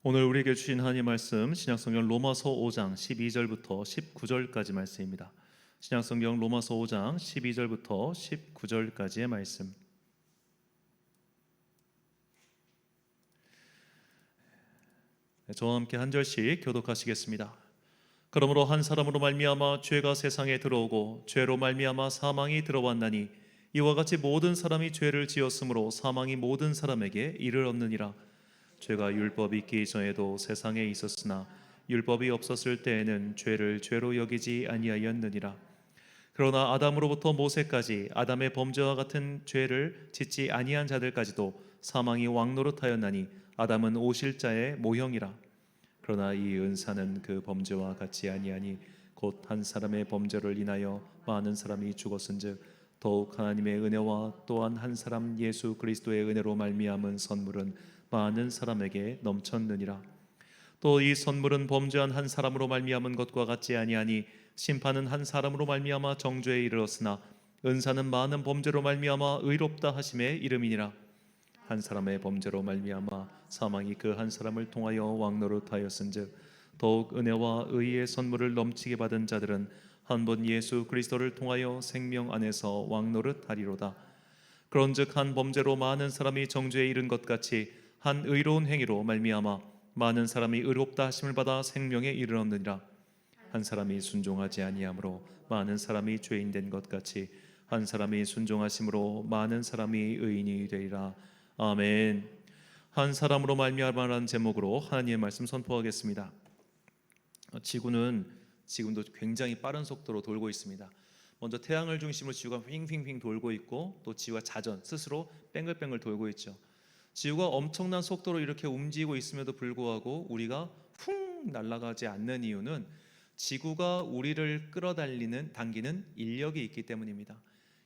오늘 우리에게 주신 하나님 말씀 신약성경 로마서 5장 12절부터 19절까지 말씀입니다. 신약성경 로마서 5장 12절부터 19절까지의 말씀. 저와 함께 한 절씩 교독하시겠습니다. 그러므로 한 사람으로 말미암아 죄가 세상에 들어오고 죄로 말미암아 사망이 들어왔나니 이와 같이 모든 사람이 죄를 지었으므로 사망이 모든 사람에게 이르렀느니라. 죄가 율법이 있기 전에도 세상에 있었으나 율법이 없었을 때에는 죄를 죄로 여기지 아니하였느니라. 그러나 아담으로부터 모세까지 아담의 범죄와 같은 죄를 짓지 아니한 자들까지도 사망이 왕노릇하였나니 아담은 오실 자의 모형이라. 그러나 이 은사는 그 범죄와 같지 아니하니 곧 한 사람의 범죄를 인하여 많은 사람이 죽었은즉 더욱 하나님의 은혜와 또한 한 사람 예수 그리스도의 은혜로 말미암은 선물은 많은 사람에게 넘쳤느니라. 또 이 선물은 범죄한 한 사람으로 말미암은 것과 같지 아니하니 심판은 한 사람으로 말미암아 정죄에 이르렀으나 은사는 많은 범죄로 말미암아 의롭다 하심에 이름이니라. 한 사람의 범죄로 말미암아 사망이 그 한 사람을 통하여 왕노릇하였은즉 더욱 은혜와 의의 선물을 넘치게 받은 자들은 한 번 예수 그리스도를 통하여 생명 안에서 왕노릇하리로다. 그런즉 한 범죄로 많은 사람이 정죄에 이른 것 같이 한 의로운 행위로 말미암아 많은 사람이 의롭다 하심을 받아 생명에 이르렀느니라. 한 사람이 순종하지 아니함으로 많은 사람이 죄인 된 것 같이 한 사람이 순종하심으로 많은 사람이 의인이 되리라. 아멘. 한 사람으로 말미암아라는 제목으로 하나님의 말씀 선포하겠습니다. 지구는 지금도 굉장히 빠른 속도로 돌고 있습니다. 먼저 태양을 중심으로 지구가 휙휙휙 돌고 있고 또 지구가 자전 스스로 뱅글뱅글 돌고 있죠. 지구가 엄청난 속도로 이렇게 움직이고 있음에도 불구하고 우리가 훅 날아가지 않는 이유는 지구가 우리를 당기는 인력이 있기 때문입니다.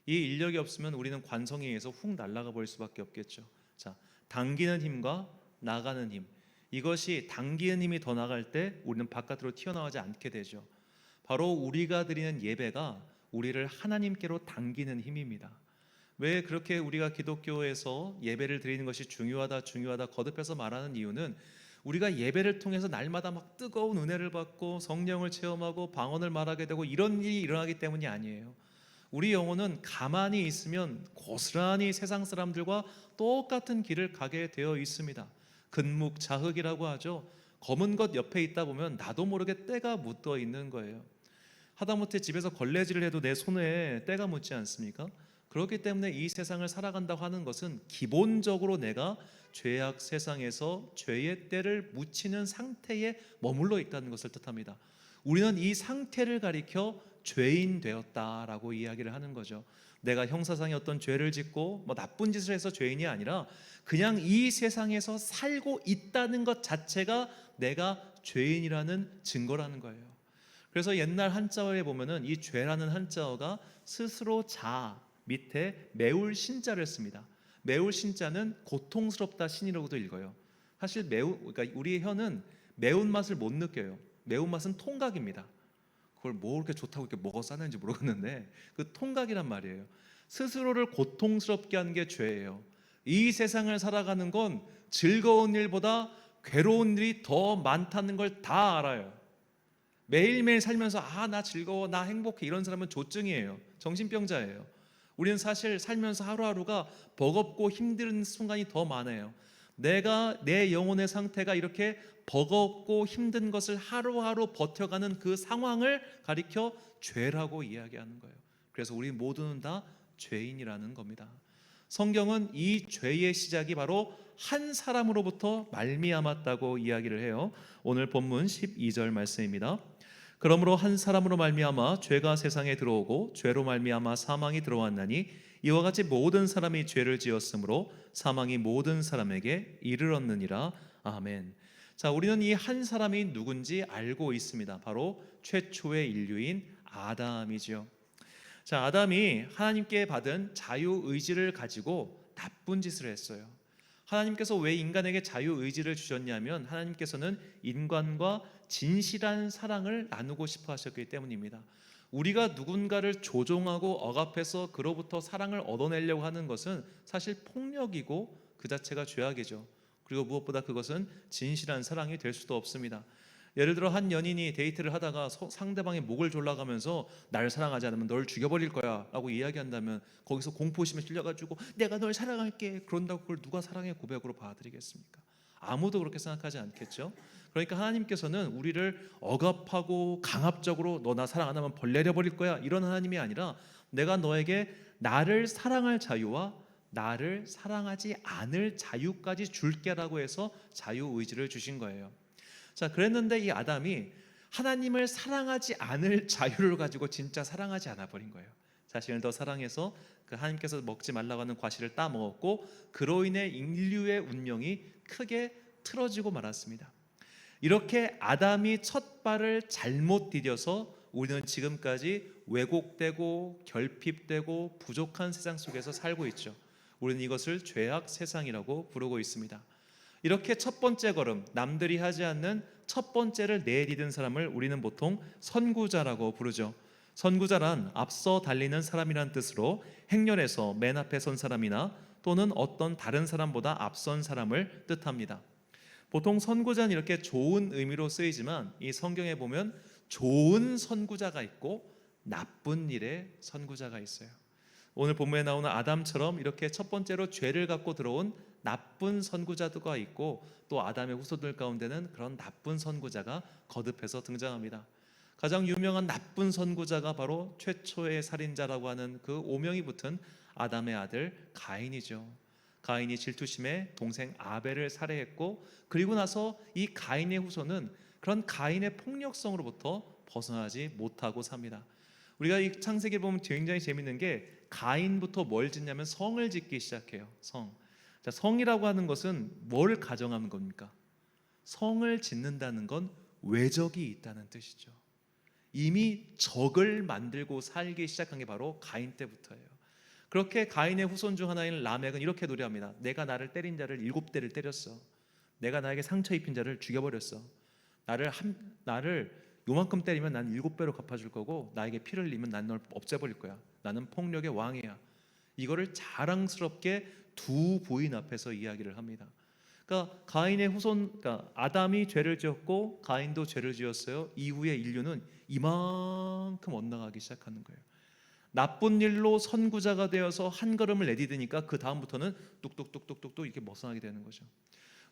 이 인력이 없으면 우리는 관성에 의해서 훅 날아가 버릴 수밖에 없겠죠. 자, 당기는 힘과 나가는 힘, 이것이 당기는 힘이 더 나갈 때 우리는 바깥으로 튀어나오지 않게 되죠. 바로 우리가 드리는 예배가 우리를 하나님께로 당기는 힘입니다. 왜 그렇게 우리가 기독교에서 예배를 드리는 것이 중요하다 거듭해서 말하는 이유는 우리가 예배를 통해서 날마다 막 뜨거운 은혜를 받고 성령을 체험하고 방언을 말하게 되고 이런 일이 일어나기 때문이 아니에요. 우리 영혼은 가만히 있으면 고스란히 세상 사람들과 똑같은 길을 가게 되어 있습니다. 근묵자흑이라고 하죠. 검은 것 옆에 있다 보면 나도 모르게 때가 묻어 있는 거예요. 하다못해 집에서 걸레질을 해도 내 손에 때가 묻지 않습니까? 그렇기 때문에 이 세상을 살아간다고 하는 것은 기본적으로 내가 죄악 세상에서 죄의 때를 묻히는 상태에 머물러 있다는 것을 뜻합니다. 우리는 이 상태를 가리켜 죄인 되었다라고 이야기를 하는 거죠. 내가 형사상의 어떤 죄를 짓고 나쁜 짓을 해서 죄인이 아니라 그냥 이 세상에서 살고 있다는 것 자체가 내가 죄인이라는 증거라는 거예요. 그래서 옛날 한자어에 보면은 이 죄라는 한자어가 스스로 자 밑에 매울 신자를 씁니다. 매울 신자는 고통스럽다 신이라고도 읽어요. 사실 그러니까 우리의 혀는 매운맛을 못 느껴요. 매운맛은 통각입니다. 그걸 뭐 그렇게 좋다고 이렇게 먹어 싸는지 모르겠는데 그 통각이란 말이에요. 스스로를 고통스럽게 하는 게 죄예요. 이 세상을 살아가는 건 즐거운 일보다 괴로운 일이 더 많다는 걸 다 알아요. 매일매일 살면서 나 즐거워, 나 행복해 이런 사람은 조증이에요. 정신병자예요. 우리는 사실 살면서 하루하루가 버겁고 힘든 순간이 더 많아요. 내가 내 영혼의 상태가 이렇게 버겁고 힘든 것을 하루하루 버텨가는 그 상황을 가리켜 죄라고 이야기하는 거예요. 그래서 우리 모두는 다 죄인이라는 겁니다. 성경은 이 죄의 시작이 바로 한 사람으로부터 말미암았다고 이야기를 해요. 오늘 본문 12절 말씀입니다. 그러므로 한 사람으로 말미암아 죄가 세상에 들어오고 죄로 말미암아 사망이 들어왔나니 이와 같이 모든 사람이 죄를 지었으므로 사망이 모든 사람에게 이르렀느니라. 아멘. 자, 우리는 이 한 사람이 누군지 알고 있습니다. 바로 최초의 인류인 아담이죠. 자, 아담이 하나님께 받은 자유의지를 가지고 나쁜 짓을 했어요. 하나님께서 왜 인간에게 자유의지를 주셨냐면 하나님께서는 인간과 진실한 사랑을 나누고 싶어 하셨기 때문입니다. 우리가 누군가를 조종하고 억압해서 그로부터 사랑을 얻어내려고 하는 것은 사실 폭력이고 그 자체가 죄악이죠. 그리고 무엇보다 그것은 진실한 사랑이 될 수도 없습니다. 예를 들어 한 연인이 데이트를 하다가 상대방의 목을 졸라가면서 나를 사랑하지 않으면 널 죽여버릴 거야 라고 이야기한다면 거기서 공포심에 찔려가지고 내가 널 사랑할게 그런다고 그걸 누가 사랑의 고백으로 받아들이겠습니까? 아무도 그렇게 생각하지 않겠죠. 그러니까 하나님께서는 우리를 억압하고 강압적으로 너 나 사랑 안 하면 벌 내려버릴 거야 이런 하나님이 아니라 내가 너에게 나를 사랑할 자유와 나를 사랑하지 않을 자유까지 줄게라고 해서 자유의지를 주신 거예요. 자, 그랬는데 이 아담이 하나님을 사랑하지 않을 자유를 가지고 진짜 사랑하지 않아 버린 거예요. 자신을 더 사랑해서 그 하나님께서 먹지 말라고 하는 과실을 따먹었고 그로 인해 인류의 운명이 크게 틀어지고 말았습니다. 이렇게 아담이 첫 발을 잘못 디뎌서 우리는 지금까지 왜곡되고 결핍되고 부족한 세상 속에서 살고 있죠. 우리는 이것을 죄악 세상이라고 부르고 있습니다. 이렇게 첫 번째 걸음, 남들이 하지 않는 첫 번째를 내디딘 사람을 우리는 보통 선구자라고 부르죠. 선구자란 앞서 달리는 사람이란 뜻으로 행렬에서 맨 앞에 선 사람이나 또는 어떤 다른 사람보다 앞선 사람을 뜻합니다. 보통 선구자는 이렇게 좋은 의미로 쓰이지만 이 성경에 보면 좋은 선구자가 있고 나쁜 일의 선구자가 있어요. 오늘 본문에 나오는 아담처럼 이렇게 첫 번째로 죄를 갖고 들어온 나쁜 선구자가 있고 또 아담의 후손들 가운데는 그런 나쁜 선구자가 거듭해서 등장합니다. 가장 유명한 나쁜 선구자가 바로 최초의 살인자라고 하는 그 오명이 붙은 아담의 아들 가인이죠. 가인이 질투심에 동생 아벨을 살해했고 그리고 나서 이 가인의 후손은 그런 가인의 폭력성으로부터 벗어나지 못하고 삽니다. 우리가 이 창세기를 보면 굉장히 재밌는 게 가인부터 뭘 짓냐면 성을 짓기 시작해요. 성. 자, 성이라고 하는 것은 뭘 가정하는 겁니까? 성을 짓는다는 건 외적이 있다는 뜻이죠. 이미 적을 만들고 살기 시작한 게 바로 가인 때부터예요. 그렇게 가인의 후손 중 하나인 라멕은 이렇게 노래합니다. 내가 나를 때린 자를 7대를 때렸어. 내가 나에게 상처 입힌 자를 죽여버렸어. 나를 요만큼 때리면 난 7배로 갚아줄 거고 나에게 피를 흘리면 난 널 없애버릴 거야. 나는 폭력의 왕이야. 이거를 자랑스럽게 두 부인 앞에서 이야기를 합니다. 그러니까 가인의 후손, 그러니까 아담이 죄를 지었고 가인도 죄를 지었어요. 이후에 인류는 이만큼 엇나가기 시작하는 거예요. 나쁜 일로 선구자가 되어서 한 걸음을 내디디니까 그 다음부터는 뚝뚝뚝뚝뚝 이렇게 벗어나게 되는 거죠.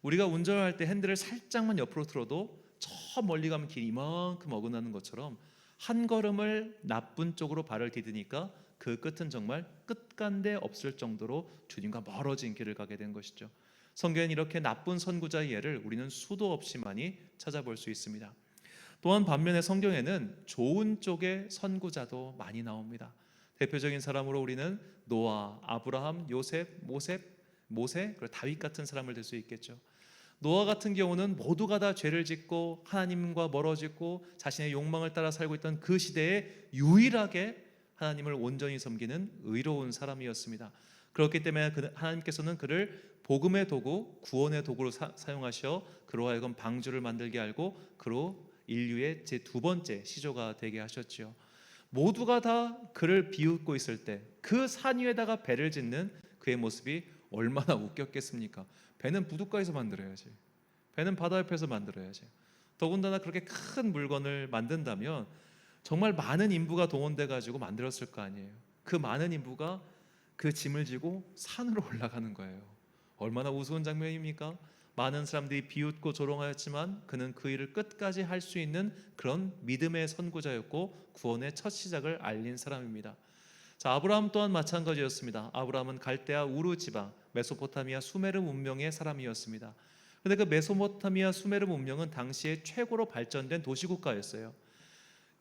우리가 운전할 때 핸들을 살짝만 옆으로 틀어도 저 멀리 가면 길이 이만큼 어긋나는 것처럼 한 걸음을 나쁜 쪽으로 발을 디디니까 그 끝은 정말 끝간데 없을 정도로 주님과 멀어진 길을 가게 된 것이죠. 성경엔 이렇게 나쁜 선구자의 예를 우리는 수도 없이 많이 찾아볼 수 있습니다. 또한 반면에 성경에는 좋은 쪽의 선구자도 많이 나옵니다. 대표적인 사람으로 우리는 노아, 아브라함, 요셉, 모세, 그리고 다윗 같은 사람을 들 수 있겠죠. 노아 같은 경우는 모두가 다 죄를 짓고 하나님과 멀어지고 자신의 욕망을 따라 살고 있던 그 시대에 유일하게 하나님을 온전히 섬기는 의로운 사람이었습니다. 그렇기 때문에 하나님께서는 그를 복음의 도구, 구원의 도구로 사용하셔 그로 하여금 방주를 만들게 하고 그로 인류의 제 두 번째 시조가 되게 하셨지요. 모두가 다 그를 비웃고 있을 때 그 산 위에다가 배를 짓는 그의 모습이 얼마나 웃겼겠습니까? 배는 부둣가에서 만들어야지. 배는 바다 옆에서 만들어야지. 더군다나 그렇게 큰 물건을 만든다면 정말 많은 인부가 동원돼 가지고 만들었을 거 아니에요. 그 많은 인부가 그 짐을 지고 산으로 올라가는 거예요. 얼마나 우스운 장면입니까? 많은 사람들이 비웃고 조롱하였지만 그는 그 일을 끝까지 할 수 있는 그런 믿음의 선구자였고 구원의 첫 시작을 알린 사람입니다. 자, 아브라함 또한 마찬가지였습니다. 아브라함은 갈대아 우르 지방 메소포타미아 수메르 문명의 사람이었습니다. 그런데 그 메소포타미아 수메르 문명은 당시에 최고로 발전된 도시국가였어요.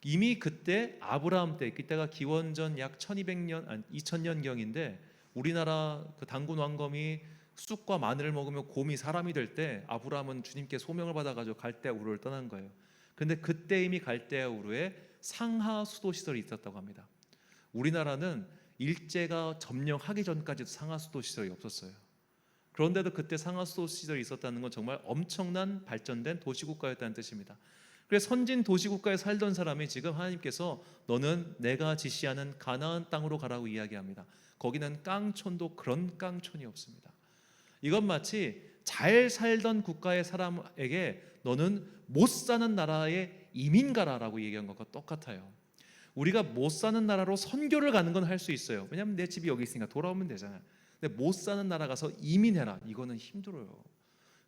이미 그때 아브라함 때, 그때가 기원전 약 1200년, 2000년경인데 우리나라 그 단군 왕검이 쑥과 마늘을 먹으며 곰이 사람이 될 때 아브라함은 주님께 소명을 받아가지고 갈대아 우르를 떠난 거예요. 그런데 그때 이미 갈대아 우르에 상하 수도 시설이 있었다고 합니다. 우리나라는 일제가 점령하기 전까지도 상하 수도 시설이 없었어요. 그런데도 그때 상하 수도 시설이 있었다는 건 정말 엄청난 발전된 도시국가였다는 뜻입니다. 그래서 선진 도시국가에 살던 사람이 지금 하나님께서 너는 내가 지시하는 가나안 땅으로 가라고 이야기합니다. 거기는 깡촌도 그런 깡촌이 없습니다. 이건 마치 잘 살던 국가의 사람에게 너는 못 사는 나라의 이민가라라고 얘기한 것과 똑같아요. 우리가 못 사는 나라로 선교를 가는 건 할 수 있어요. 왜냐하면 내 집이 여기 있으니까 돌아오면 되잖아요. 근데 못 사는 나라 가서 이민해라, 이거는 힘들어요.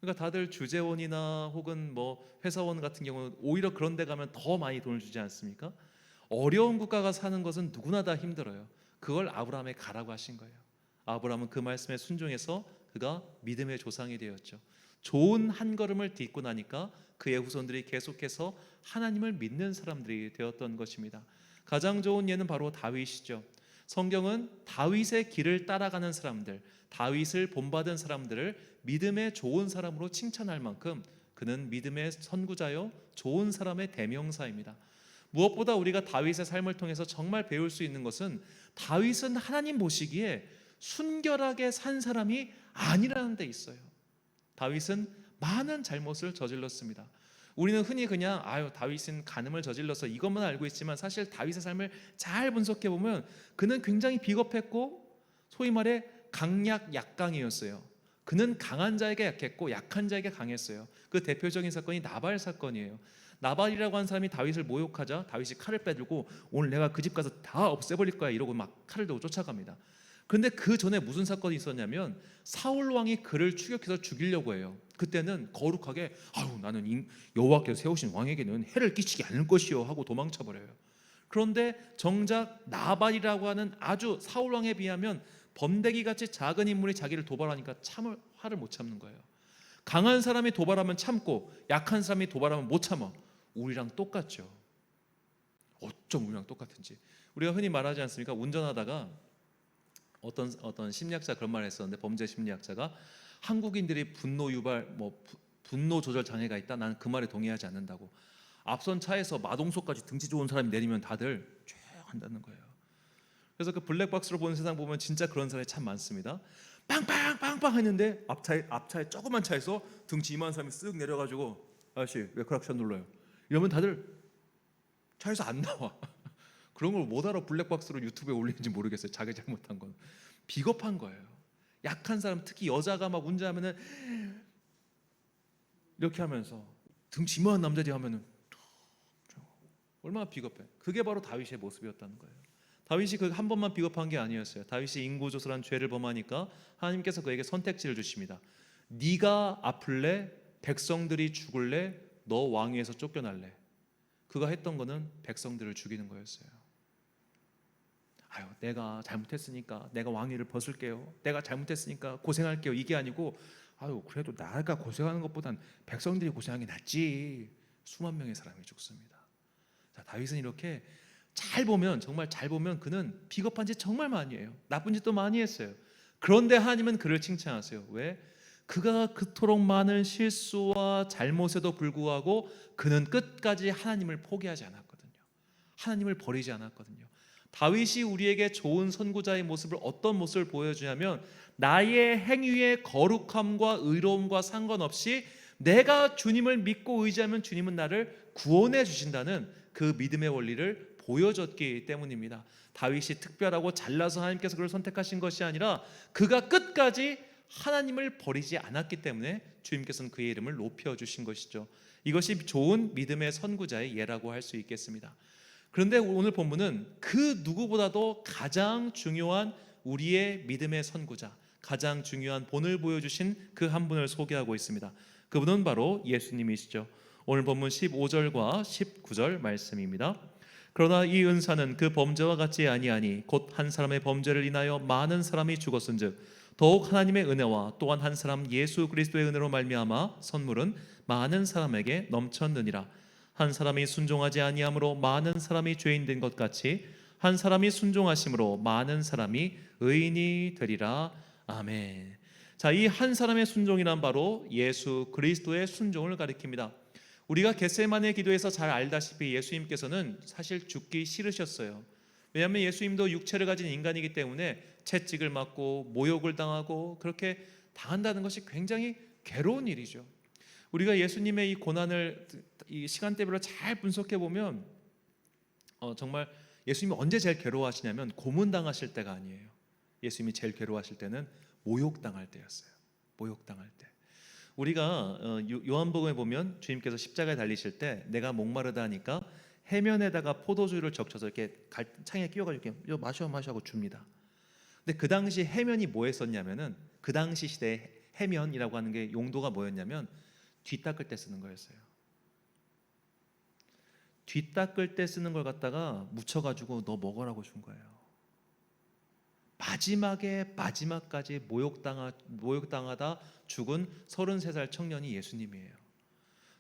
그러니까 다들 주재원이나 혹은 뭐 회사원 같은 경우는 오히려 그런 데 가면 더 많이 돈을 주지 않습니까? 어려운 국가가 사는 것은 누구나 다 힘들어요. 그걸 아브라함에 가라고 하신 거예요. 아브라함은 그 말씀에 순종해서 그가 믿음의 조상이 되었죠. 좋은 한 걸음을 딛고 나니까 그의 후손들이 계속해서 하나님을 믿는 사람들이 되었던 것입니다. 가장 좋은 예는 바로 다윗이죠. 성경은 다윗의 길을 따라가는 사람들, 다윗을 본받은 사람들을 믿음의 좋은 사람으로 칭찬할 만큼 그는 믿음의 선구자요, 좋은 사람의 대명사입니다. 무엇보다 우리가 다윗의 삶을 통해서 정말 배울 수 있는 것은 다윗은 하나님 보시기에 순결하게 산 사람이 아니라는 데 있어요. 다윗은 많은 잘못을 저질렀습니다. 우리는 흔히 그냥 다윗은 간음을 저질러서 이것만 알고 있지만 사실 다윗의 삶을 잘 분석해 보면 그는 굉장히 비겁했고 소위 말해 강약 약강이었어요. 그는 강한 자에게 약했고 약한 자에게 강했어요. 그 대표적인 사건이 나발 사건이에요. 나발이라고 하는 사람이 다윗을 모욕하자 다윗이 칼을 빼들고 오늘 내가 그 집 가서 다 없애버릴 거야 이러고 막 칼을 들고 쫓아갑니다. 그런데 그 전에 무슨 사건이 있었냐면 사울 왕이 그를 추격해서 죽이려고 해요. 그때는 거룩하게 나는 여호와께서 세우신 왕에게는 해를 끼치지 않을 것이요 하고 도망쳐 버려요. 그런데 정작 나발이라고 하는 아주 사울 왕에 비하면 번데기같이 작은 인물이 자기를 도발하니까 화를 못 참는 거예요. 강한 사람이 도발하면 참고 약한 사람이 도발하면 못 참아. 우리랑 똑같죠. 어쩜 우리랑 똑같은지. 우리가 흔히 말하지 않습니까? 운전하다가 어떤 심리학자 그런 말을 했었는데, 범죄 심리학자가 한국인들이 분노 유발, 분노 조절 장애가 있다. 나는 그 말에 동의하지 않는다고. 앞선 차에서 마동석까지 등치 좋은 사람이 내리면 다들 쫙 한다는 거예요. 그래서 그 블랙박스로 보는 세상 보면 진짜 그런 사람이 참 많습니다. 빵빵빵빵 했는데 앞차에 조그만 차에서 등치 이만한 사람이 쓱 내려가지고 아저씨 왜 크락션 눌러요? 이러면 다들 차에서 안 나와. 그런 걸 못 알아 블랙박스로 유튜브에 올리는지 모르겠어요. 자기 잘못한 건. 비겁한 거예요. 약한 사람, 특히 여자가 막 운전하면은 이렇게 하면서 등치 이만한 남자들이 하면은 얼마나 비겁해. 그게 바로 다윗의 모습이었다는 거예요. 다윗이 그 한 번만 비겁한 게 아니었어요. 다윗이 인구조술한 죄를 범하니까 하나님께서 그에게 선택지를 주십니다. 네가 아플래? 백성들이 죽을래? 너 왕위에서 쫓겨날래? 그가 했던 거는 백성들을 죽이는 거였어요. 내가 잘못했으니까 내가 왕위를 벗을게요. 내가 잘못했으니까 고생할게요. 이게 아니고 그래도 나가 고생하는 것보단 백성들이 고생하는 게 낫지. 수만 명의 사람이 죽습니다. 자, 다윗은 이렇게 정말 잘 보면 그는 비겁한 짓 정말 많이 해요. 나쁜 짓도 많이 했어요. 그런데 하나님은 그를 칭찬하세요. 왜? 그가 그토록 많은 실수와 잘못에도 불구하고 그는 끝까지 하나님을 포기하지 않았거든요. 하나님을 버리지 않았거든요. 다윗이 우리에게 좋은 선구자의 모습을 어떤 모습을 보여주냐면 나의 행위의 거룩함과 의로움과 상관없이 내가 주님을 믿고 의지하면 주님은 나를 구원해 주신다는 그 믿음의 원리를 보여줬기 때문입니다. 다윗이 특별하고 잘나서 하나님께서 그를 선택하신 것이 아니라 그가 끝까지 하나님을 버리지 않았기 때문에 주님께서는 그의 이름을 높여주신 것이죠. 이것이 좋은 믿음의 선구자의 예라고 할 수 있겠습니다. 그런데 오늘 본문은 그 누구보다도 가장 중요한 우리의 믿음의 선구자, 가장 중요한 본을 보여주신 그 한 분을 소개하고 있습니다. 그분은 바로 예수님이시죠. 오늘 본문 15절과 19절 말씀입니다. 그러나 이 은사는 그 범죄와 같지 아니하니 곧 한 사람의 범죄를 인하여 많은 사람이 죽었은즉 더욱 하나님의 은혜와 또한 한 사람 예수 그리스도의 은혜로 말미암아 선물은 많은 사람에게 넘쳤느니라. 한 사람이 순종하지 아니함으로 많은 사람이 죄인 된 것 같이 한 사람이 순종하심으로 많은 사람이 의인이 되리라. 아멘. 자, 이 한 사람의 순종이란 바로 예수 그리스도의 순종을 가리킵니다. 우리가 겟세마네 기도에서 잘 알다시피 예수님께서는 사실 죽기 싫으셨어요. 왜냐하면 예수님도 육체를 가진 인간이기 때문에 채찍을 맞고 모욕을 당하고 그렇게 당한다는 것이 굉장히 괴로운 일이죠. 우리가 예수님의 이 고난을 이 시간대별로 잘 분석해 보면 정말 예수님이 언제 제일 괴로워하시냐면 고문당하실 때가 아니에요. 예수님이 제일 괴로워하실 때는 모욕당할 때였어요. 모욕당할 때. 우리가 요한복음에 보면 주님께서 십자가에 달리실 때 내가 목마르다 하니까 해면에다가 포도주를 적셔서 이렇게 창에 끼워가지고 이렇게 마셔 하고 줍니다. 근데 그 당시 해면이 뭐 했었냐면은, 그 당시 시대에 해면이라고 하는 게 용도가 뭐였냐면 뒤 닦을 때 쓰는 거였어요. 뒤 닦을 때 쓰는 걸 갖다가 묻혀가지고 너 먹으라고 준 거예요. 마지막까지 모욕당하다 죽은 33살 청년이 예수님이에요.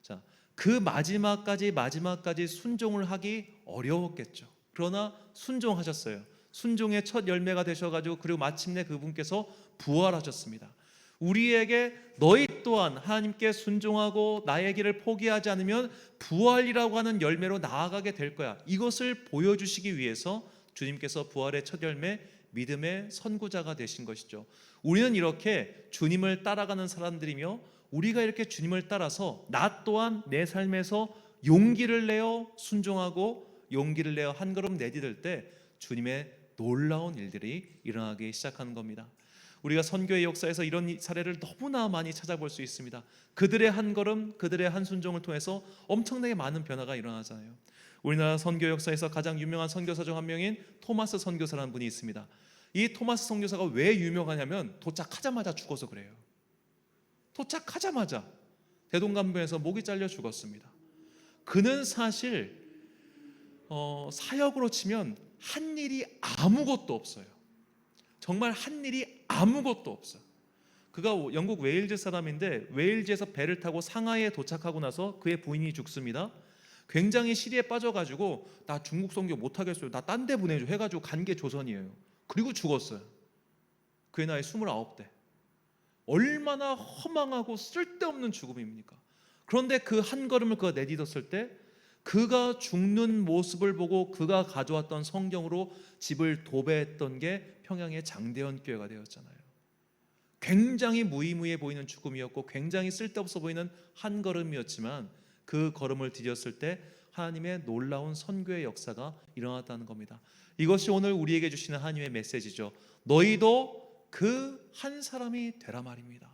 자, 그 마지막까지 순종을 하기 어려웠겠죠. 그러나 순종하셨어요. 순종의 첫 열매가 되셔가지고, 그리고 마침내 그분께서 부활하셨습니다. 우리에게 너희 또한 하나님께 순종하고 나의 길을 포기하지 않으면 부활이라고 하는 열매로 나아가게 될 거야. 이것을 보여주시기 위해서 주님께서 부활의 첫 열매, 믿음의 선구자가 되신 것이죠. 우리는 이렇게 주님을 따라가는 사람들이며, 우리가 이렇게 주님을 따라서 나 또한 내 삶에서 용기를 내어 순종하고 용기를 내어 한 걸음 내디딜 때 주님의 놀라운 일들이 일어나기 시작하는 겁니다. 우리가 선교의 역사에서 이런 사례를 너무나 많이 찾아볼 수 있습니다. 그들의 한 걸음, 그들의 한 순종을 통해서 엄청나게 많은 변화가 일어나잖아요. 우리나라 선교 역사에서 가장 유명한 선교사 중 한 명인 토마스 선교사라는 분이 있습니다. 이 토마스 선교사가 왜 유명하냐면 도착하자마자 죽어서 그래요. 도착하자마자 대동강변에서 목이 잘려 죽었습니다. 그는 사실 사역으로 치면 한 일이 아무것도 없어요. 정말 한 일이 아무것도 없어요. 그가 영국 웨일즈 사람인데, 웨일즈에서 배를 타고 상하이에 도착하고 나서 그의 부인이 죽습니다. 굉장히 시리에 빠져가지고 나 중국 선교 못하겠어요, 나 딴 데 보내줘 해가지고 간 게 조선이에요. 그리고 죽었어요. 그의 나이 29대. 얼마나 허망하고 쓸데없는 죽음입니까? 그런데 그 한 걸음을 그가 내딛었을 때, 그가 죽는 모습을 보고 그가 가져왔던 성경으로 집을 도배했던 게 평양의 장대현 교회가 되었잖아요. 굉장히 무의미해 보이는 죽음이었고 굉장히 쓸데없어 보이는 한 걸음이었지만, 그 걸음을 디뎠을 때 하나님의 놀라운 선교의 역사가 일어났다는 겁니다. 이것이 오늘 우리에게 주시는 하나님의 메시지죠. 너희도 그 한 사람이 되라 말입니다.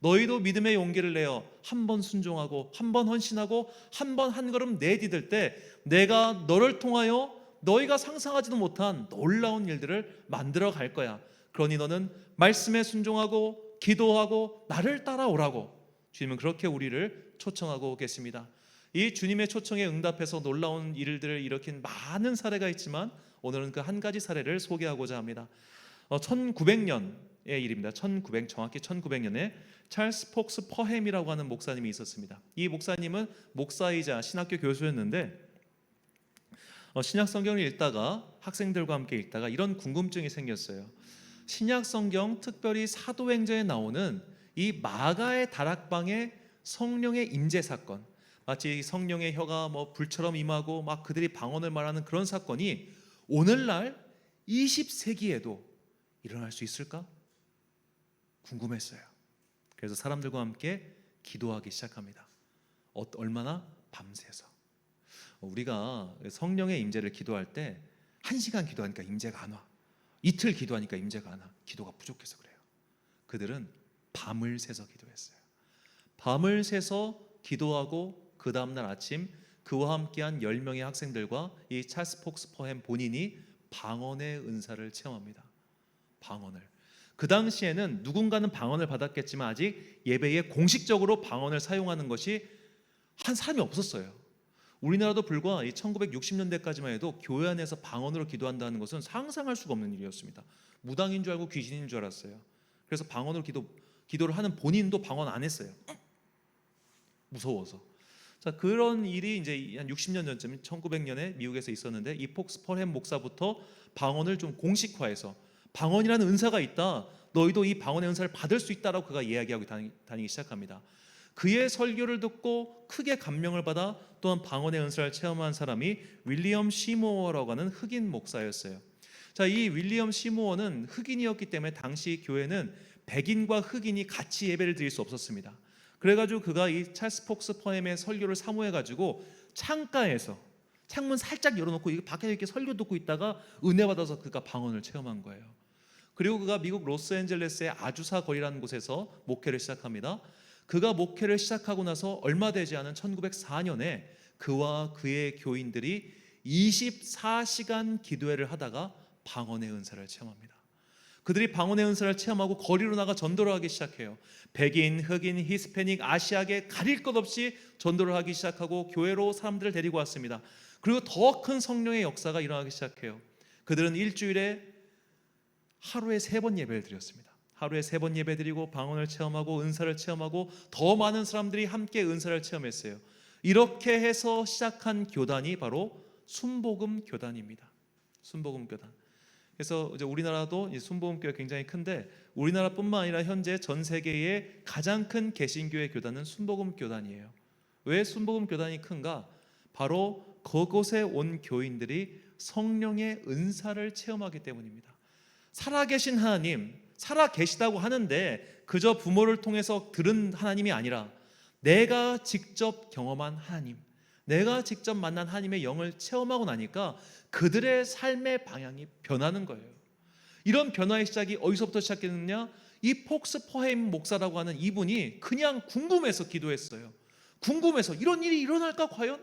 너희도 믿음의 용기를 내어 한 번 순종하고 한 번 헌신하고 한 번 한 걸음 내디딜 때 내가 너를 통하여 너희가 상상하지도 못한 놀라운 일들을 만들어 갈 거야. 그러니 너는 말씀에 순종하고 기도하고 나를 따라오라고 주님은 그렇게 우리를 초청하고 계십니다. 이 주님의 초청에 응답해서 놀라운 일들을 일으킨 많은 사례가 있지만 오늘은 그 한 가지 사례를 소개하고자 합니다. 1900년의 일입니다. 정확히 1900년에 찰스 폭스 퍼햄이라고 하는 목사님이 있었습니다. 이 목사님은 목사이자 신학교 교수였는데 신약 성경을 읽다가, 학생들과 함께 읽다가 이런 궁금증이 생겼어요. 신약 성경, 특별히 사도행전에 나오는 이 마가의 다락방의 성령의 임재 사건, 마치 성령의 혀가 불처럼 임하고 막 그들이 방언을 말하는 그런 사건이 오늘날 20세기에도 일어날 수 있을까? 궁금했어요. 그래서 사람들과 함께 기도하기 시작합니다. 얼마나? 밤새서. 우리가 성령의 임재를 기도할 때 1시간 기도하니까 임재가 안 와. 이틀 기도하니까 임재가 안 와. 기도가 부족해서 그래요. 그들은 밤을 새서 기도했어요. 밤을 새서 기도하고 그 다음날 아침 그와 함께한 10명의 학생들과 이 찰스 폭스 퍼햄 본인이 방언의 은사를 체험합니다. 방언을. 그 당시에는 누군가는 방언을 받았겠지만 아직 예배에 공식적으로 방언을 사용하는 것이 한 사람이 없었어요. 우리나라도 불과 1960년대까지만 해도 교회 안에서 방언으로 기도한다는 것은 상상할 수가 없는 일이었습니다. 무당인 줄 알고 귀신인 줄 알았어요. 그래서 방언으로 기도를 하는 본인도 방언 안 했어요. 무서워서. 자, 그런 일이 이제 한 60년 전쯤 1900년에 미국에서 있었는데 이 폭스 퍼햄 목사부터 방언을 좀 공식화해서 방언이라는 은사가 있다. 너희도 이 방언의 은사를 받을 수 있다라고 그가 이야기하고 다니기 시작합니다. 그의 설교를 듣고 크게 감명을 받아 또한 방언의 은사를 체험한 사람이 윌리엄 시모어라고 하는 흑인 목사였어요. 자, 이 윌리엄 시모어는 흑인이었기 때문에 당시 교회는 백인과 흑인이 같이 예배를 드릴 수 없었습니다. 그래가지고 그가 이 찰스 폭스 퍼햄의 설교를 사모해가지고 창가에서 창문 살짝 열어놓고 밖에서 이렇게 설교 듣고 있다가 은혜 받아서 그가 방언을 체험한 거예요. 그리고 그가 미국 로스앤젤레스의 아주사 거리라는 곳에서 목회를 시작합니다. 그가 목회를 시작하고 나서 얼마 되지 않은 1904년에 그와 그의 교인들이 24시간 기도회를 하다가 방언의 은사를 체험합니다. 그들이 방언의 은사를 체험하고 거리로 나가 전도를 하기 시작해요. 백인, 흑인, 히스패닉, 아시아계 가릴 것 없이 전도를 하기 시작하고 교회로 사람들을 데리고 왔습니다. 그리고 더 큰 성령의 역사가 일어나기 시작해요. 그들은 일주일에 하루에 3번 예배를 드렸습니다. 하루에 3번 예배 드리고 방언을 체험하고 은사를 체험하고 더 많은 사람들이 함께 은사를 체험했어요. 이렇게 해서 시작한 교단이 바로 순복음 교단입니다. 순복음 교단. 그래서 이제 우리나라도 순복음교회가 굉장히 큰데 우리나라뿐만 아니라 현재 전 세계의 가장 큰 개신교회 교단은 순복음 교단이에요. 왜 순복음 교단이 큰가? 바로 그곳에 온 교인들이 성령의 은사를 체험하기 때문입니다. 살아계신 하나님, 살아계시다고 하는데 그저 부모를 통해서 들은 하나님이 아니라 내가 직접 경험한 하나님, 내가 직접 만난 하나님의 영을 체험하고 나니까 그들의 삶의 방향이 변하는 거예요. 이런 변화의 시작이 어디서부터 시작했느냐? 이 폭스 퍼헤임 목사라고 하는 이분이 그냥 궁금해서 기도했어요. 궁금해서 이런 일이 일어날까 과연?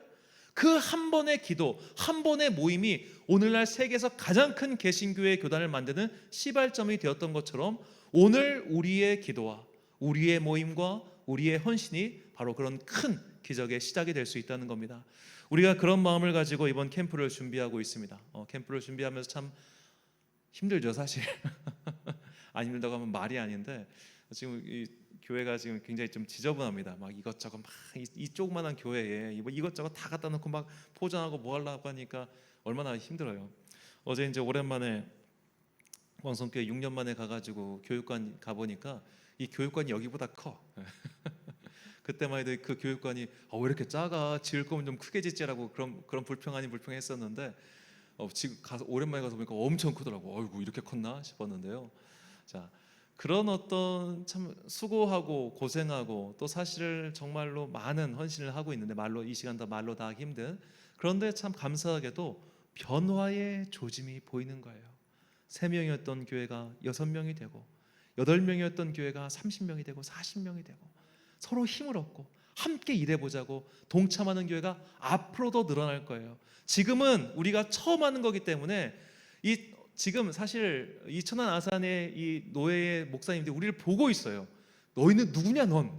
그 한 번의 기도, 한 번의 모임이 오늘날 세계에서 가장 큰 개신교회 교단을 만드는 시발점이 되었던 것처럼 오늘 우리의 기도와 우리의 모임과 우리의 헌신이 바로 그런 큰 기적의 시작이 될 수 있다는 겁니다. 우리가 그런 마음을 가지고 이번 캠프를 준비하고 있습니다. 캠프를 준비하면서 참 힘들죠, 사실. 안 힘들다고 하면 말이 아닌데 지금 이 교회가 지금 굉장히 좀 지저분합니다. 막 이것저것 막 이 조그만한 교회에 이것저것 다 갖다 놓고 막 포장하고 뭐 하려고 하니까 얼마나 힘들어요. 어제 이제 오랜만에 왕성교회 6년 만에 가가지고 교육관 가보니까 이 교육관이 여기보다 커. 그때만 해도 그 교육관이 왜 이렇게 작아? 지을 거면 좀 크게 짓지라고 그런 불평 아닌 불평했었는데 지금 가서 오랜만에 가서 보니까 엄청 크더라고. 어이구 이렇게 컸나 싶었는데요. 자, 그런 어떤 참 수고하고 고생하고 또 사실 정말로 많은 헌신을 하고 있는데 말로 이 시간 다 말로 다 힘든, 그런데 참 감사하게도 변화의 조짐이 보이는 거예요. 3명이었던 교회가 6명이 되고 8명이었던 교회가 30명이 되고 40명이 되고 서로 힘을 얻고 함께 일해보자고 동참하는 교회가 앞으로도 늘어날 거예요. 지금은 우리가 처음 하는 거기 때문에 지금 사실 이 천안 아산의 이 노예의 목사님들이 우리를 보고 있어요. 너희는 누구냐 넌?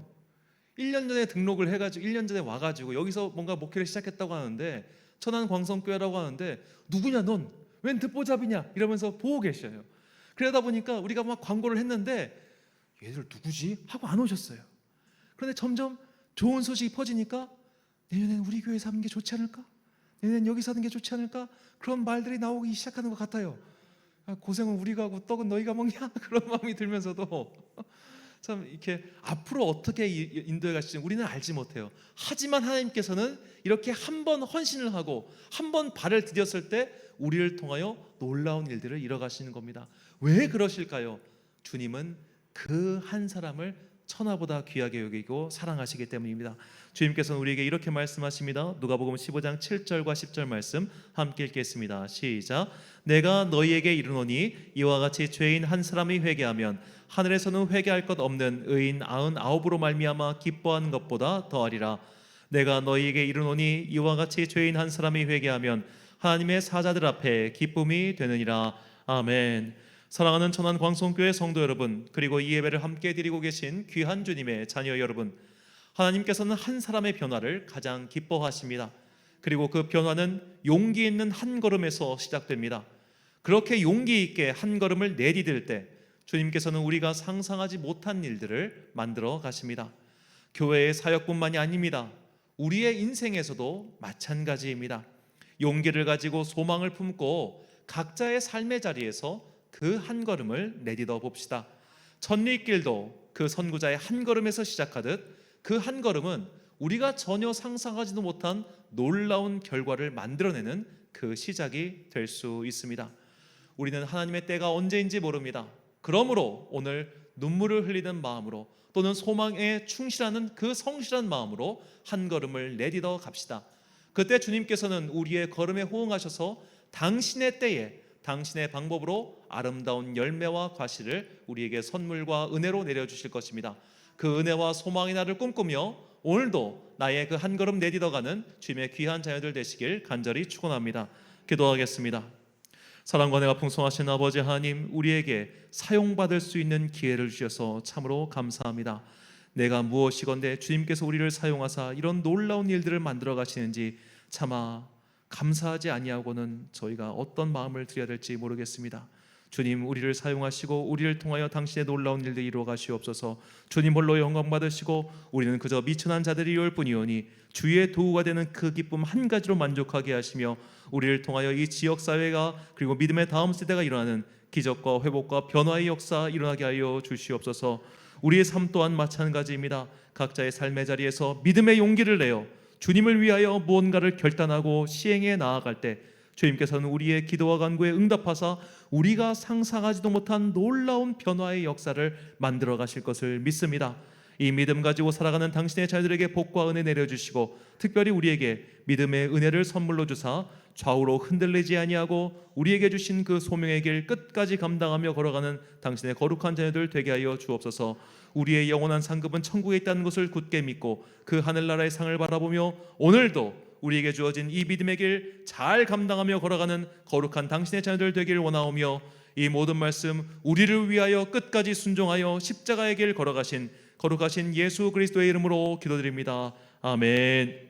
1년 전에 등록을 해가지고 1년 전에 와가지고 여기서 뭔가 목회를 시작했다고 하는데 천안 광성교회라고 하는데 누구냐 넌? 웬 듣보잡이냐? 이러면서 보고 계셔요. 그러다 보니까 우리가 막 광고를 했는데 얘들 누구지? 하고 안 오셨어요. 그런데 점점 좋은 소식이 퍼지니까 내년에는 우리 교회에서 하는 게 좋지 않을까? 내년엔 여기서 하는 게 좋지 않을까? 그런 말들이 나오기 시작하는 것 같아요. 고생은 우리가 하고 떡은 너희가 먹냐? 그런 마음이 들면서도 참 이렇게 앞으로 어떻게 인도해 가실지 우리는 알지 못해요. 하지만 하나님께서는 이렇게 한 번 헌신을 하고 한 번 발을 디뎠을 때 우리를 통하여 놀라운 일들을 이뤄가시는 겁니다. 왜 그러실까요? 주님은 그 한 사람을 천하보다 귀하게 여기고 사랑하시기 때문입니다. 주님께서는 우리에게 이렇게 말씀하십니다. 누가복음 15장 7절과 10절 말씀 함께 읽겠습니다. 시작. 내가 너희에게 이르노니 이와 같이 죄인 한 사람이 회개하면 하늘에서는 회개할 것 없는 의인 99으로 말미암아 기뻐하는 것보다 더하리라. 내가 너희에게 이르노니 이와 같이 죄인 한 사람이 회개하면 하나님의 사자들 앞에 기쁨이 되느니라. 아멘. 사랑하는 천안 광성교회 성도 여러분, 그리고 이 예배를 함께 드리고 계신 귀한 주님의 자녀 여러분, 하나님께서는 한 사람의 변화를 가장 기뻐하십니다. 그리고 그 변화는 용기 있는 한 걸음에서 시작됩니다. 그렇게 용기 있게 한 걸음을 내디딜 때 주님께서는 우리가 상상하지 못한 일들을 만들어 가십니다. 교회의 사역뿐만이 아닙니다. 우리의 인생에서도 마찬가지입니다. 용기를 가지고 소망을 품고 각자의 삶의 자리에서 그 한 걸음을 내딛어 봅시다. 천리길도 그 선구자의 한 걸음에서 시작하듯 그 한 걸음은 우리가 전혀 상상하지도 못한 놀라운 결과를 만들어내는 그 시작이 될 수 있습니다. 우리는 하나님의 때가 언제인지 모릅니다. 그러므로 오늘 눈물을 흘리는 마음으로 또는 소망에 충실하는 그 성실한 마음으로 한 걸음을 내딛어 갑시다. 그때 주님께서는 우리의 걸음에 호응하셔서 당신의 때에 당신의 방법으로 아름다운 열매와 과실을 우리에게 선물과 은혜로 내려주실 것입니다. 그 은혜와 소망의 날을 꿈꾸며 오늘도 나의 그 한 걸음 내딛어가는 주님의 귀한 자녀들 되시길 간절히 축원합니다. 기도하겠습니다. 사랑과 내가 풍성하신 아버지 하나님, 우리에게 사용받을 수 있는 기회를 주셔서 참으로 감사합니다. 내가 무엇이건대 주님께서 우리를 사용하사 이런 놀라운 일들을 만들어 가시는지 차마 감사하지 아니하고는 저희가 어떤 마음을 드려야 될지 모르겠습니다. 주님, 우리를 사용하시고 우리를 통하여 당신의 놀라운 일들 이루어 가시옵소서. 주님 홀로 영광 받으시고 우리는 그저 미천한 자들이올 뿐이오니 주의 도구가 되는 그 기쁨 한 가지로 만족하게 하시며 우리를 통하여 이 지역사회가 그리고 믿음의 다음 세대가 일어나는 기적과 회복과 변화의 역사 일어나게 하여 주시옵소서. 우리의 삶 또한 마찬가지입니다. 각자의 삶의 자리에서 믿음의 용기를 내어 주님을 위하여 무언가를 결단하고 시행해 나아갈 때 주님께서는 우리의 기도와 간구에 응답하사 우리가 상상하지도 못한 놀라운 변화의 역사를 만들어 가실 것을 믿습니다. 이 믿음 가지고 살아가는 당신의 자녀들에게 복과 은혜 내려주시고 특별히 우리에게 믿음의 은혜를 선물로 주사 좌우로 흔들리지 아니하고 우리에게 주신 그 소명의 길 끝까지 감당하며 걸어가는 당신의 거룩한 자녀들 되게 하여 주옵소서. 우리의 영원한 상급은 천국에 있다는 것을 굳게 믿고 그 하늘나라의 상을 바라보며 오늘도 우리에게 주어진 이 믿음의 길 잘 감당하며 걸어가는 거룩한 당신의 자녀들 되길 원하오며 이 모든 말씀 우리를 위하여 끝까지 순종하여 십자가의 길 걸어가신 거룩하신 예수 그리스도의 이름으로 기도드립니다. 아멘.